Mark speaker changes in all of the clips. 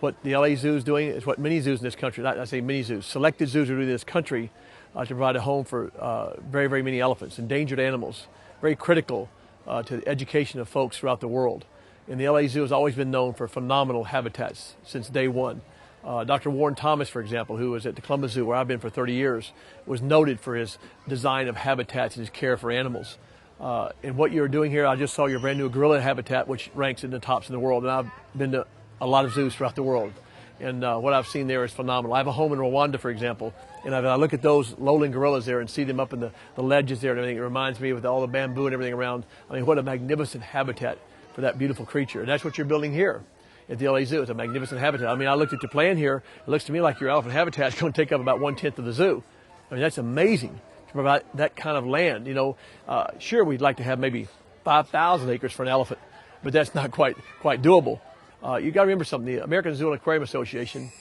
Speaker 1: What the LA Zoo is doing is what many zoos in this country, not I say many zoos, selected zoos are doing in this country to provide a home for very, very many elephants, endangered animals, very critical to the education of folks throughout the world. And the LA Zoo has always been known for phenomenal habitats since day one. Dr. Warren Thomas, for example, who was at the Columbus Zoo, where I've been for 30 years, was noted for his design of habitats and his care for animals. And what you're doing here, I just saw your brand new gorilla habitat, which ranks in the tops in the world. And I've been to a lot of zoos throughout the world. And what I've seen there is phenomenal. I have a home in Rwanda, for example, and I look at those lowland gorillas there and see them up in the ledges there and everything. It reminds me of all the bamboo and everything around. I mean, what a magnificent habitat for that beautiful creature. And that's what you're building here at the LA Zoo. It's a magnificent habitat. I mean, I looked at your plan here. It looks to me like your elephant habitat is going to take up about 1/10 of the zoo. I mean, that's amazing to provide that kind of land. You know, sure, we'd like to have maybe 5,000 acres for an elephant, but that's not quite doable. You got to remember something. The American Zoo and Aquarium Association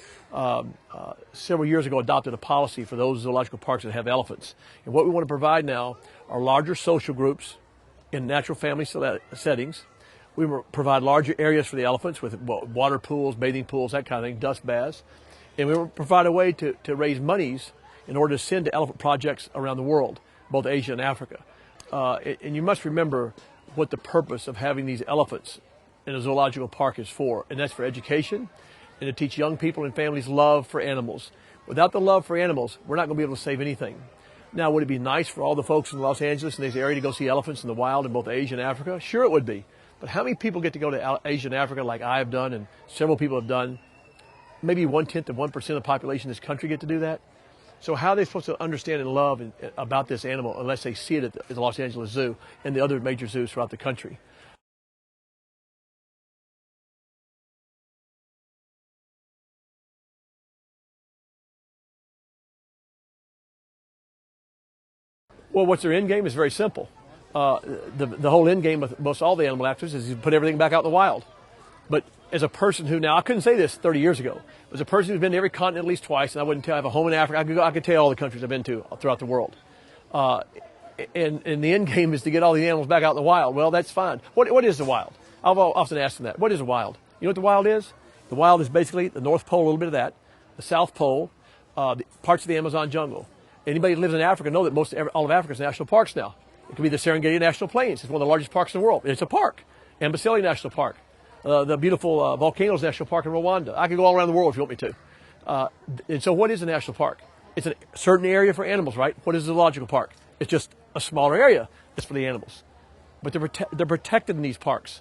Speaker 1: several years ago adopted a policy for those zoological parks that have elephants. And what we want to provide now are larger social groups in natural family settings. We provide larger areas for the elephants with water pools, bathing pools, that kind of thing, dust baths. And we provide a way to raise monies in order to send to elephant projects around the world, both Asia and Africa. And you must remember what the purpose of having these elephants in a zoological park is for, and that's for education and to teach young people and families love for animals. Without the love for animals, we're not going to be able to save anything. Now, would it be nice for all the folks in Los Angeles and this area to go see elephants in the wild in both Asia and Africa? Sure it would be. But how many people get to go to Asia and Africa like I have done and several people have done? Maybe 1/10 of 1% of the population of this country get to do that. So how are they supposed to understand and love about this animal unless they see it at the Los Angeles Zoo and the other major zoos throughout the country? Well, what's their end game is very simple. The whole end game with most all the animal activists is you put everything back out in the wild. But as a person who, now I couldn't say this 30 years ago, as a person who's been to every continent at least twice, and I wouldn't tell I have a home in Africa, I could tell you all the countries I've been to throughout the world. And the end game is to get all the animals back out in the wild. Well, that's fine. What is the wild? I've often asked them that. What is the wild? You know what the wild is? The wild is basically the North Pole, a little bit of that, the South Pole, parts of the Amazon jungle. Anybody who lives in Africa know that all of Africa is national parks now. It could be the Serengeti National Plains. It's one of the largest parks in the world. It's a park. Amboseli National Park. The beautiful Volcanoes National Park in Rwanda. I could go all around the world if you want me to. And so what is a national park? It's a certain area for animals, right? What is a zoological park? It's just a smaller area that's for the animals. But they're protected in these parks.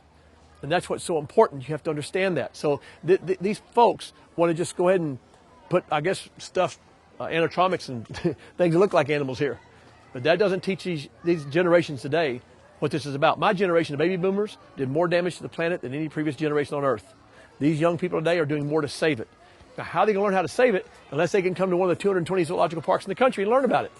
Speaker 1: And that's what's so important. You have to understand that. So these folks want to just go ahead and put, I guess, stuff, animatronics and things that look like animals here. But that doesn't teach these generations today what this is about. My generation of baby boomers did more damage to the planet than any previous generation on Earth. These young people today are doing more to save it. Now, how are they going to learn how to save it unless they can come to one of the 220 zoological parks in the country and learn about it?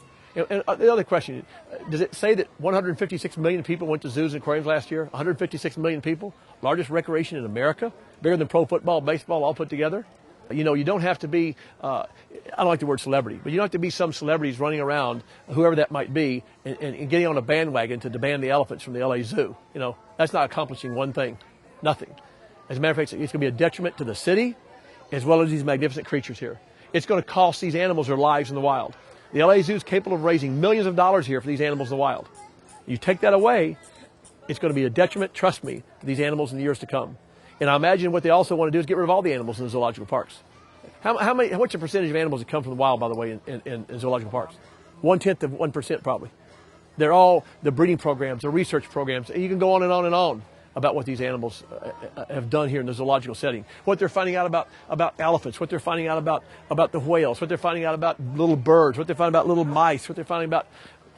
Speaker 1: And the other question, does it say that 156 million people went to zoos and aquariums last year? 156 million people? Largest recreation in America? Bigger than pro football, baseball, all put together? You know, you don't have to be, I don't like the word celebrity, but you don't have to be some celebrities running around, whoever that might be, and getting on a bandwagon to demand the elephants from the LA Zoo. You know, that's not accomplishing one thing, nothing. As a matter of fact, it's going to be a detriment to the city as well as these magnificent creatures here. It's going to cost these animals their lives in the wild. The LA Zoo is capable of raising millions of dollars here for these animals in the wild. You take that away, it's going to be a detriment, trust me, to these animals in the years to come. And I imagine what they also want to do is get rid of all the animals in the zoological parks. What's the percentage of animals that come from the wild, by the way, in zoological parks? 1/10 of 1% probably. They're all the breeding programs, the research programs. You can go on and on and on about what these animals have done here in the zoological setting. What they're finding out about elephants, what they're finding out about the whales, what they're finding out about little birds, what they're finding about little mice, what they're finding about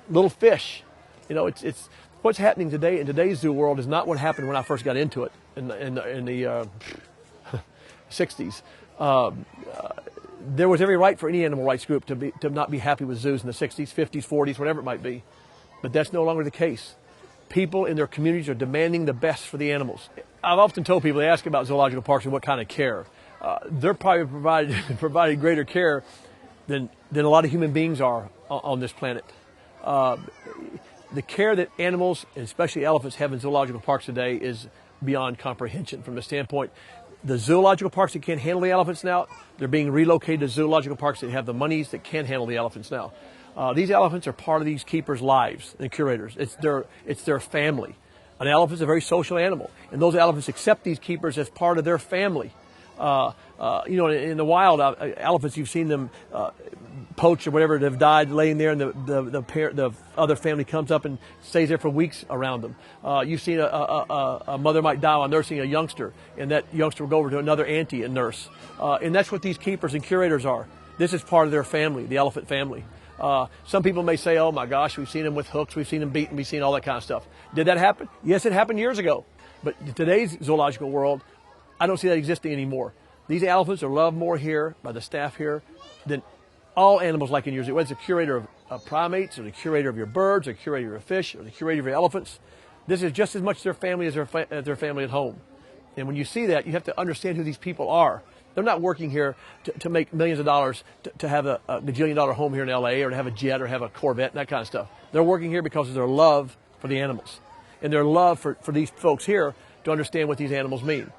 Speaker 1: little fish. You know, it's what's happening today in today's zoo world is not what happened when I first got into it in the 60s. There was every right for any animal rights group to not be happy with zoos in the 60s, 50s, 40s, whatever it might be. But that's no longer the case. People in their communities are demanding the best for the animals. I've often told people, they ask about zoological parks and what kind of care. They're probably providing greater care than a lot of human beings are on this planet. The care that animals, and especially elephants, have in zoological parks today is beyond comprehension from the standpoint. The zoological parks that can't handle the elephants now, they're being relocated to zoological parks that have the monies that can handle the elephants now. These elephants are part of these keepers' lives and curators. It's their family. An elephant is a very social animal, and those elephants accept these keepers as part of their family. In the wild, elephants, you've seen them poached or whatever, they've died laying there, and the other family comes up and stays there for weeks around them. You've seen a mother might die while nursing a youngster, and that youngster will go over to another auntie and nurse. And that's what these keepers and curators are. This is part of their family, the elephant family. Some people may say, oh my gosh, we've seen them with hooks, we've seen them beaten, we've seen all that kind of stuff. Did that happen? Yes, it happened years ago. But in today's zoological world, I don't see that existing anymore. These elephants are loved more here by the staff here than all animals like in years. Whether it's the curator of primates, or the curator of your birds, or the curator of your fish, or the curator of your elephants, this is just as much their family as their family at home. And when you see that, you have to understand who these people are. They're not working here to make millions of dollars to have a gajillion-dollar home here in LA, or to have a jet, or have a Corvette, and that kind of stuff. They're working here because of their love for the animals and their love for these folks here to understand what these animals mean.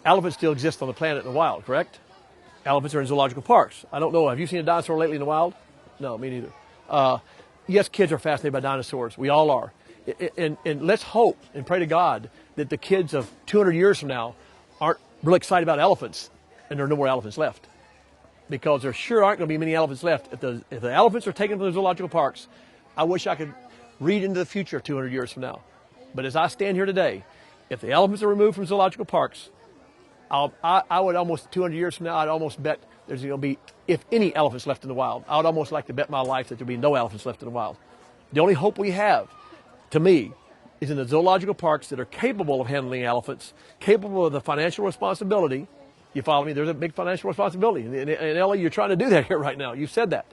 Speaker 1: Elephants still exist on the planet in the wild, correct? Elephants are in zoological parks. I don't know, have you seen a dinosaur lately in the wild? No, me neither. Yes, kids are fascinated by dinosaurs. We all are. And let's hope and pray to God that the kids of 200 years from now aren't really excited about elephants and there are no more elephants left. Because there sure aren't going to be many elephants left. If the elephants are taken from the zoological parks, I wish I could read into the future 200 years from now. But as I stand here today, if the elephants are removed from zoological parks, I would almost, 200 years from now, I'd almost bet there's going to be, if any elephants left in the wild, I would almost like to bet my life that there'll be no elephants left in the wild. The only hope we have, to me, is in the zoological parks that are capable of handling elephants, capable of the financial responsibility. You follow me? There's a big financial responsibility. In LA, you're trying to do that here right now. You said that.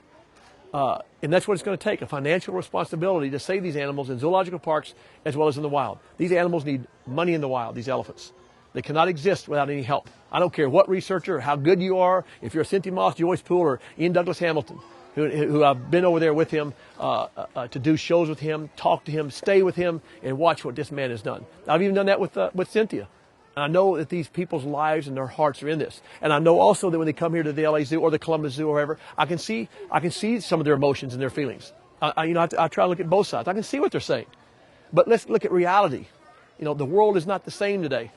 Speaker 1: And that's what it's going to take, a financial responsibility to save these animals in zoological parks as well as in the wild. These animals need money in the wild, these elephants. They cannot exist without any help. I don't care what researcher, or how good you are, if you're Cynthia Moss, Joyce Poole, or Ian Douglas Hamilton, who I've been over there with him to do shows with him, talk to him, stay with him, and watch what this man has done. I've even done that with Cynthia. And I know that these people's lives and their hearts are in this. And I know also that when they come here to the LA Zoo or the Columbus Zoo or wherever, I can see some of their emotions and their feelings. I try to look at both sides. I can see what they're saying. But let's look at reality. The world is not the same today.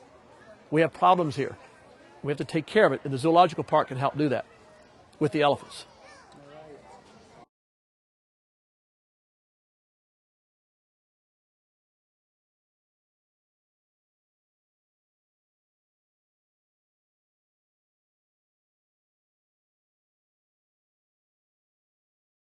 Speaker 1: We have problems here. We have to take care of it, and the zoological park can help do that with the elephants.